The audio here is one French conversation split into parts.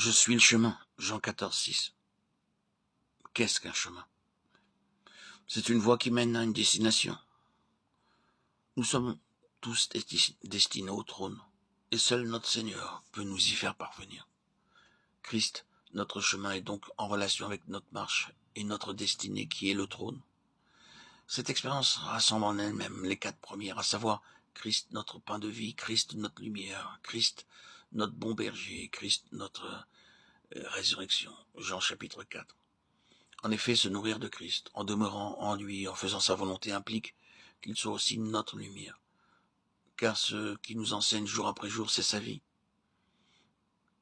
Je suis le chemin, Jean 14,6. Qu'est-ce qu'un chemin? C'est une voie qui mène à une destination. Nous sommes tous destinés au trône, et seul notre Seigneur peut nous y faire parvenir. Christ, notre chemin, est donc en relation avec notre marche et notre destinée qui est le trône. Cette expérience rassemble en elle-même les 4 premières, à savoir Christ, notre pain de vie, Christ, notre lumière, Christ, notre bon berger, Christ, notre résurrection. Jean chapitre 4. En effet, se nourrir de Christ, en demeurant en lui, en faisant sa volonté, implique qu'il soit aussi notre lumière. Car ce qui nous enseigne jour après jour, c'est sa vie.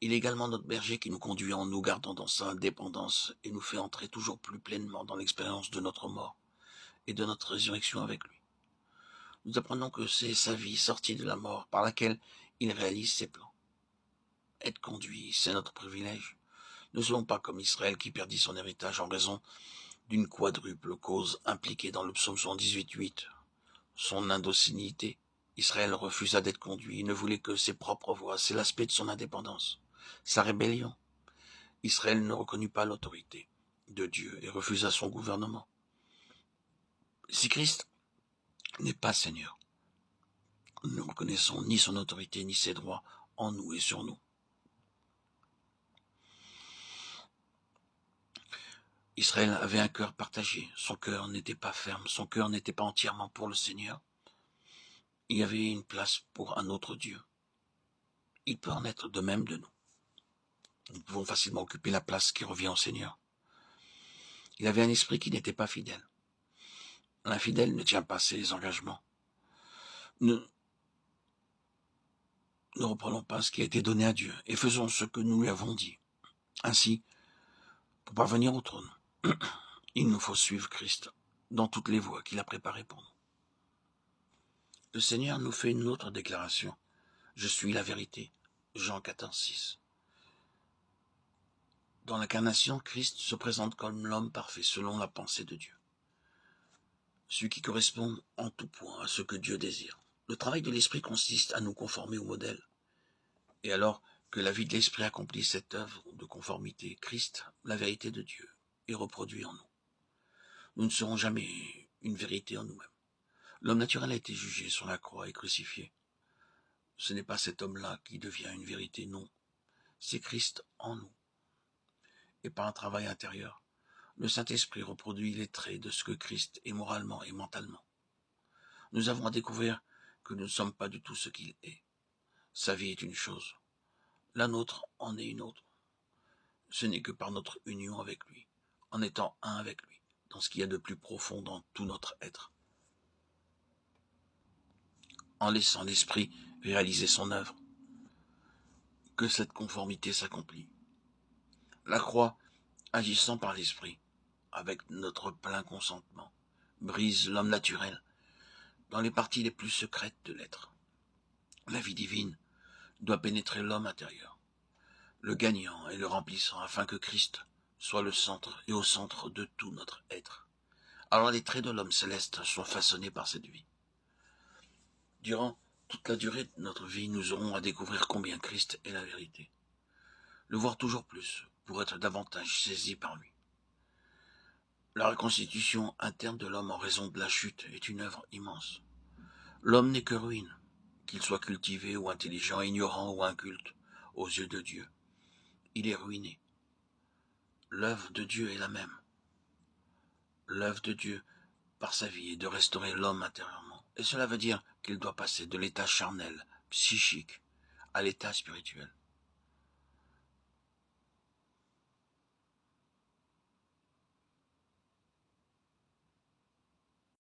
Il est également notre berger qui nous conduit en nous gardant dans sa dépendance et nous fait entrer toujours plus pleinement dans l'expérience de notre mort et de notre résurrection avec lui. Nous apprenons que c'est sa vie sortie de la mort par laquelle il réalise ses plans. Être conduit, c'est notre privilège. Ne soyons pas comme Israël qui perdit son héritage en raison d'une quadruple cause impliquée dans le psaume 118:8. Son indocilité. Israël refusa d'être conduit, il ne voulait que ses propres voies, c'est l'aspect de son indépendance. Sa rébellion. Israël ne reconnut pas l'autorité de Dieu et refusa son gouvernement. Si Christ n'est pas Seigneur, nous ne reconnaissons ni son autorité ni ses droits en nous et sur nous. Israël avait un cœur partagé, son cœur n'était pas ferme, son cœur n'était pas entièrement pour le Seigneur. Il y avait une place pour un autre Dieu. Il peut en être de même de nous. Nous pouvons facilement occuper la place qui revient au Seigneur. Il avait un esprit qui n'était pas fidèle. L'infidèle ne tient pas ses engagements. Ne reprenons pas ce qui a été donné à Dieu et faisons ce que nous lui avons dit. Ainsi, pour parvenir au trône, il nous faut suivre Christ dans toutes les voies qu'il a préparées pour nous. Le Seigneur nous fait une autre déclaration. Je suis la vérité. Jean 14,6. Dans l'incarnation, Christ se présente comme l'homme parfait selon la pensée de Dieu. Celui qui correspond en tout point à ce que Dieu désire. Le travail de l'esprit consiste à nous conformer au modèle. Et alors que la vie de l'esprit accomplit cette œuvre de conformité, Christ, la vérité de Dieu, est reproduit en nous. Nous ne serons jamais une vérité en nous-mêmes. L'homme naturel a été jugé sur la croix et crucifié. Ce n'est pas cet homme-là qui devient une vérité, non. C'est Christ en nous. Et par un travail intérieur, le Saint-Esprit reproduit les traits de ce que Christ est moralement et mentalement. Nous avons à découvrir que nous ne sommes pas du tout ce qu'il est. Sa vie est une chose. La nôtre en est une autre. Ce n'est que par notre union avec lui, en étant un avec lui, dans ce qu'il y a de plus profond dans tout notre être. En laissant l'Esprit réaliser son œuvre, que cette conformité s'accomplit. La croix, agissant par l'Esprit, avec notre plein consentement, brise l'homme naturel dans les parties les plus secrètes de l'être. La vie divine doit pénétrer l'homme intérieur, le gagnant et le remplissant, afin que Christ soit le centre et au centre de tout notre être. Alors les traits de l'homme céleste sont façonnés par cette vie. Durant toute la durée de notre vie, nous aurons à découvrir combien Christ est la vérité. Le voir toujours plus, pour être davantage saisi par lui. La reconstitution interne de l'homme en raison de la chute est une œuvre immense. L'homme n'est que ruine, qu'il soit cultivé ou intelligent, ignorant ou inculte, aux yeux de Dieu. Il est ruiné. L'œuvre de Dieu est la même. L'œuvre de Dieu, par sa vie, est de restaurer l'homme intérieurement. Et cela veut dire qu'il doit passer de l'état charnel, psychique, à l'état spirituel.